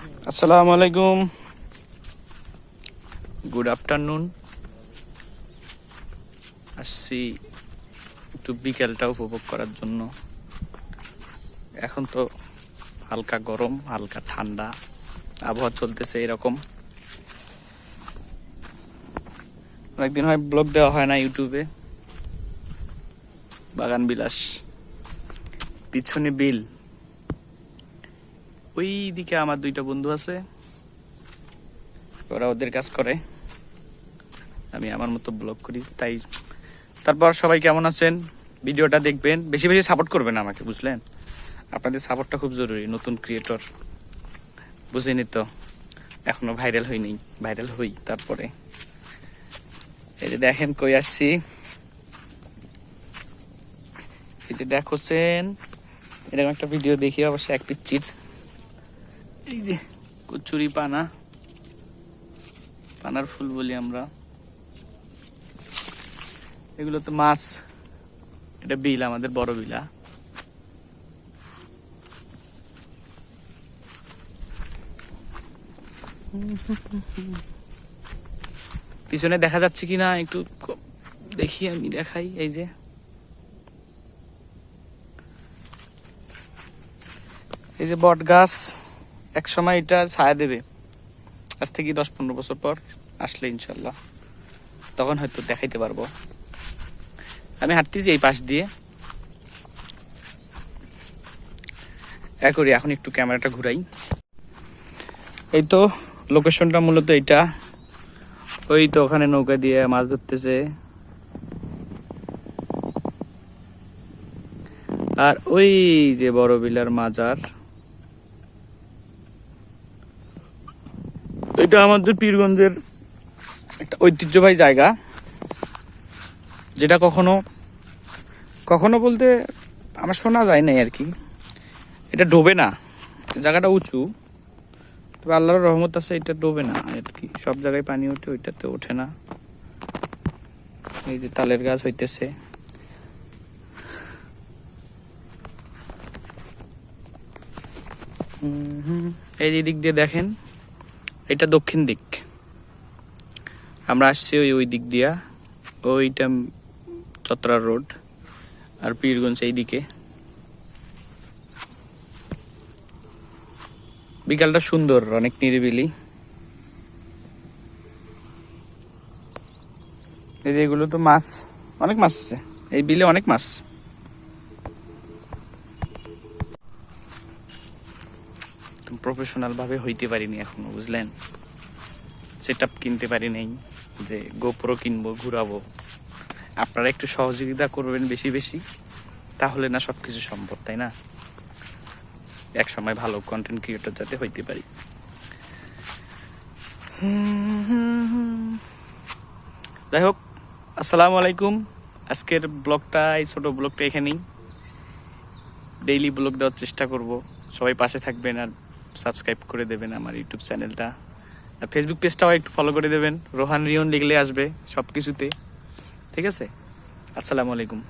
আসসালামু আলাইকুম, good afternoon. আসছি একটু বিকেলটা উপভোগ করার জন্য। এখন তো হালকা গরম, হালকা ঠান্ডা আবহাওয়া চলতেছে এরকম। অনেকদিন হয় ব্লগ দেওয়া হয় না ইউটিউবে। বাগান বিলাস, পিছনে বিল, ওই দিকে আমার দুইটা বন্ধু আছে, ওরা ওদের কাজ করে, আমি আমার মতো ব্লগ করি। তাই তারপর সবাই কেমন আছেন, ভিডিওটা দেখবেন, বেশি বেশি সাপোর্ট করবেন আমাকে, বুঝলেন? আপনাদের সাপোর্টটা খুব জরুরি। নতুন ক্রিয়েটর, বুঝেনি তো, এখনো ভাইরাল হইনি, ভাইরাল হই তারপরে। এই যে দেখেন কই আসছি, এই যে দেখছেন, এরকম একটা ভিডিও দেখি অবশ্য এক পিচ্চির। এই যে কচুরি পানা, পানার ফুল বলি আমরা, এগুলো তো মাছ। এটা বিল, আমাদের বড় বিলা। পিছনে দেখা যাচ্ছে কিনা একটু দেখি, আমি দেখাই। এই যে এই যে বট গাছ, এক সময় এটা ছায়া দেবে। আজ থেকে 10-15 বছর পর আসলে ইনশাল্লাহ তখন হয়তো দেখাইতে পারবো। আমি হাঁটতেছি এই পাশ দিয়ে, এখন একটু ক্যামেরাটা ঘুরাই। এই তো লোকেশনটা মূলত এইটা। ওই তো ওখানে নৌকা দিয়ে মাছ ধরতেছে, আর ওই যে বড় বিলার মাজার, এটা আমাদের পীরগঞ্জের একটা ঐতিহ্যবাহী জায়গা, যেটা কখনো কখনো বলতে আমার শোনা যায় নাই আর কি। এটা ডোবে না, জায়গাটা উঁচু, তবে আল্লাহর রহমত আছে, এটা ডোবে না আর কি। সব জায়গায় পানি ওঠে, ওইটাতে ওঠে না। এই যে তালের গাছ হইতেছে, এই দিক দিয়ে দেখেন, এটা দক্ষিণ দিক। আমরা আসছি ওই দিক দিয়া, ওইটা চত্রা রোড, আর পীরগঞ্জ এই দিকে। বিকালটা সুন্দর, অনেক নিরিবিলি। এই যে এগুলো তো মাছ, অনেক মাছ আছে এই বিলে, অনেক মাছ। প্রফেশনাল ভাবে হইতে পারিনি এখনো, বুঝলেন? সেটআপ কিনতে পারি নাই যে গোপ্রো কিনবো, ঘুরাবো। আপনারা একটু সহযোগিতা করবেন বেশি বেশি, তাহলে না সবকিছু সম্ভব, তাই না? এক সময় ভালো কন্টেন্ট ক্রিয়েটর যাতে হইতে পারি। যাই হোক, আসসালামু আলাইকুম। আজকের ব্লগটা, এই ছোট ব্লগটা এখানেই। ডেইলি ব্লগ দেওয়ার চেষ্টা করব। সবাই পাশে থাকবেন আর সাবস্ক্রাইব করে দেবেন আমার ইউটিউব চ্যানেলটা, আর ফেসবুক পেজটাও একটু ফলো করে দেবেন। রোহান রিয়ন লিখলে আসবে সব কিছুতে, ঠিক আছে? আসসালামু আলাইকুম।